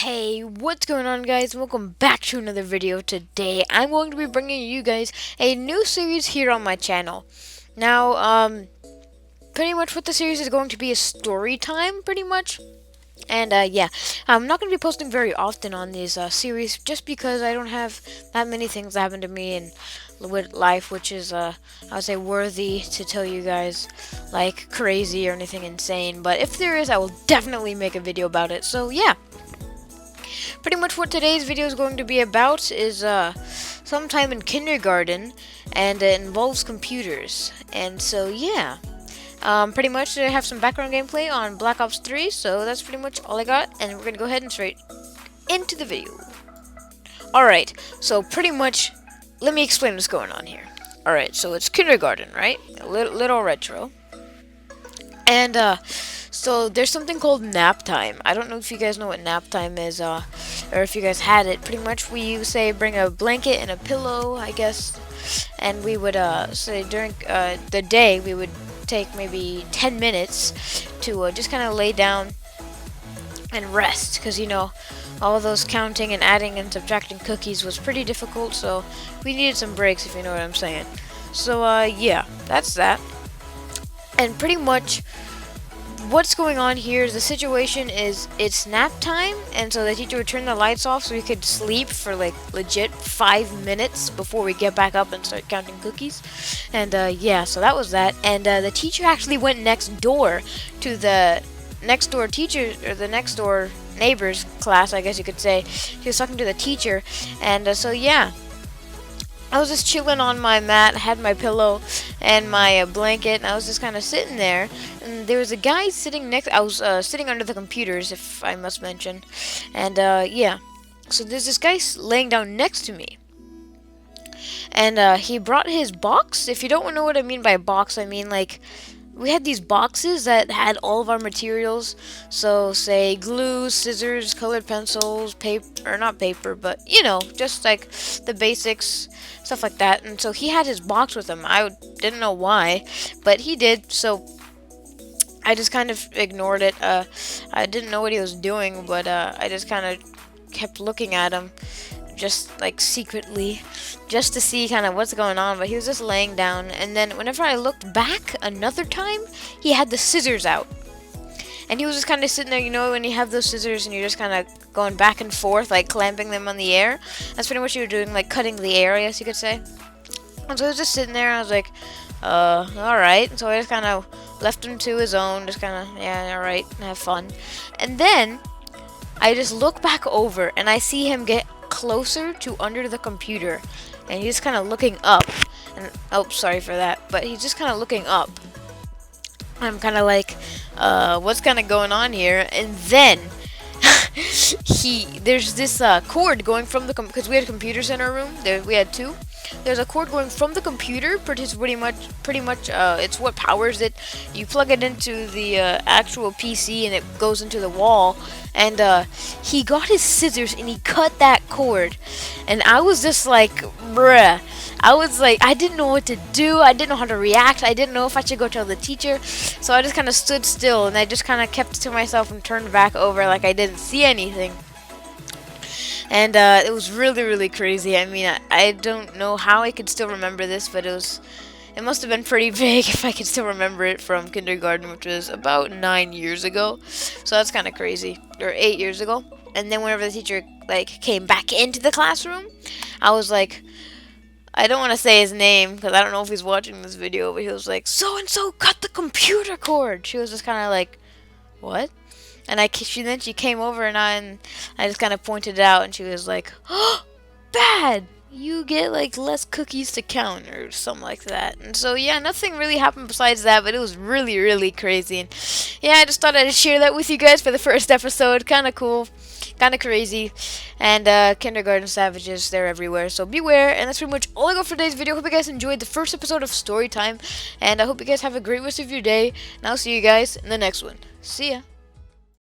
Hey, what's going on, guys? Welcome back to another video. Today I'm going to be bringing you guys a new series here on my channel. Now, pretty much what the series is going to be is story time, pretty much. And yeah, I'm not going to be posting very often on these series just because I don't have that many things that happen to me in with life, which is I would say worthy to tell you guys, like crazy or anything insane. But if there is, I will definitely make a video about it. So yeah. Pretty much what today's video is going to be about is sometime in kindergarten, and it involves computers. And so yeah, pretty much I have some background gameplay on Black Ops 3, so that's pretty much all I got, and we're gonna go ahead and straight into the video. Alright, so pretty much, let me explain what's going on here. Alright, so it's kindergarten, right? A little retro. And so there's something called nap time. I don't know if you guys know what nap time is, or if you guys had it. Pretty much we say bring a blanket and a pillow, I guess, and we would say during the day we would take maybe 10 minutes to just kind of lay down and rest, because you know all those counting and adding and subtracting cookies was pretty difficult, so we needed some breaks, if you know what I'm saying. So yeah, that's that. And pretty much what's going on here is the situation is it's nap time, and so the teacher would turn the lights off so we could sleep for like legit 5 minutes before we get back up and start counting cookies. And yeah, so that was that. And the teacher actually went next door to the next door teacher, or the next door neighbor's class, I guess you could say. She was talking to the teacher, and so yeah, I was just chilling on my mat, had my pillow and my blanket, and I was just kind of sitting there, and there was a guy sitting next. I was sitting under the computers, if I must mention, and yeah, so there's this guy laying down next to me, and he brought his box. If you don't know what I mean by box, I mean like we had these boxes that had all of our materials, so say glue, scissors, colored pencils, paper, or not paper, but you know, just like the basics, stuff like that. And so he had his box with him. I didn't know why, but he did, so I just kind of ignored it. I didn't know what he was doing, but I just kind of kept looking at him, just like secretly, just to see kind of what's going on. But he was just laying down, and then whenever I looked back another time, he had the scissors out, and he was just kind of sitting there. You know when you have those scissors and you're just kind of going back and forth, like clamping them on the air? That's pretty much what you were doing, like cutting the air, I guess you could say. And so I was just sitting there, and I was like, alright. So I just kind of left him to his own, just kind of, yeah, alright, have fun. And then I just look back over, and I see him get closer to under the computer, and he's kind of looking up, and oh, sorry for that, but he's just kind of looking up. I'm kind of like, what's kind of going on here? And then there's this cord going from the because we had computers in our room. We had two. There's a cord going from the computer, pretty much. It's what powers it. You plug it into the actual PC, and it goes into the wall. And he got his scissors and he cut that cord, and I was just like, bruh. I was like, I didn't know what to do. I didn't know how to react. I didn't know if I should go tell the teacher. So I just kind of stood still, and I just kind of kept it to myself and turned back over like I didn't see anything. And it was really, really crazy. I mean, I don't know how I could still remember this, but it must have been pretty big if I could still remember it from kindergarten, which was about 9 years ago. So that's kind of crazy, or 8 years ago. And then whenever the teacher like came back into the classroom, I was like, I don't want to say his name because I don't know if he's watching this video, but he was like, so and so cut the computer cord. She was just kind of like, what? And she came over, and I just kind of pointed it out, and she was like, oh, bad. You get like less cookies to count or something like that. And so yeah, nothing really happened besides that, but it was really, really crazy. And yeah, I just thought I'd share that with you guys for the first episode. Kind of cool, kind of crazy. And kindergarten savages, they're everywhere, so beware. And that's pretty much all I got for today's video. Hope you guys enjoyed the first episode of Storytime, and I hope you guys have a great rest of your day, and I'll see you guys in the next one. See ya.